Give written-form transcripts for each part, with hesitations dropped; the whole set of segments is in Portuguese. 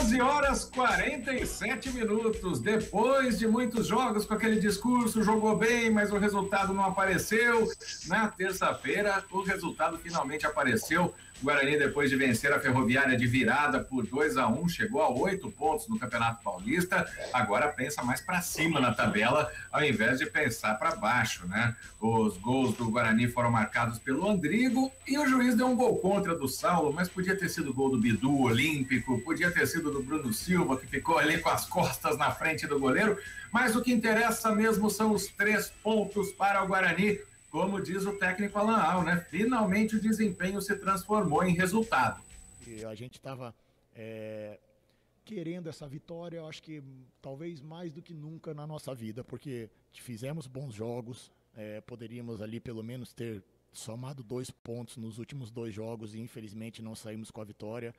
12 horas 47 minutos. Depois de muitos jogos com aquele discurso, jogou bem, mas o resultado não apareceu. Na terça-feira, o resultado finalmente apareceu. O Guarani, depois de vencer a Ferroviária de virada por 2-1, chegou a 8 pontos no Campeonato Paulista. Agora pensa mais para cima na tabela, ao invés de pensar para baixo, né? Os gols do Guarani foram marcados pelo Andrigo e o juiz deu um gol contra do Saulo, mas podia ter sido gol do Bidu Olímpico, podia ter sido do Bruno Silva, que ficou ali com as costas na frente do goleiro, mas o que interessa mesmo são os 3 pontos para o Guarani. Como diz o técnico Alan Al, né? Finalmente o desempenho se transformou em resultado. E a gente estava querendo essa vitória, eu acho que talvez mais do que nunca na nossa vida, porque fizemos bons jogos, poderíamos ali pelo menos ter somado 2 pontos nos últimos 2 jogos e infelizmente não saímos com a vitória.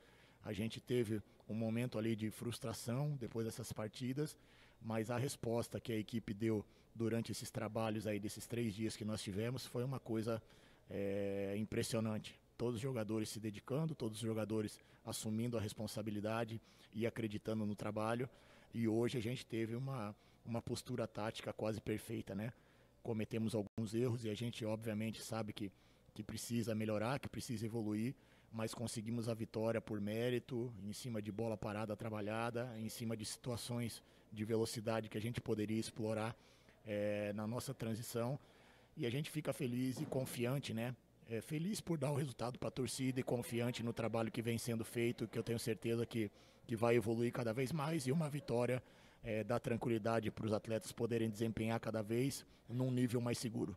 A gente teve um momento ali de frustração depois dessas partidas, mas a resposta que a equipe deu durante esses trabalhos aí, desses 3 dias que nós tivemos, foi uma coisa impressionante. Todos os jogadores se dedicando, todos os jogadores assumindo a responsabilidade e acreditando no trabalho. E hoje a gente teve uma postura tática quase perfeita, né? Cometemos alguns erros e a gente obviamente sabe que precisa melhorar, que precisa evoluir, mas conseguimos a vitória por mérito, em cima de bola parada trabalhada, em cima de situações de velocidade que a gente poderia explorar na nossa transição. E a gente fica feliz e confiante, né? Feliz por dar o resultado para a torcida e confiante no trabalho que vem sendo feito, que eu tenho certeza que vai evoluir cada vez mais, e uma vitória dá tranquilidade para os atletas poderem desempenhar cada vez num nível mais seguro.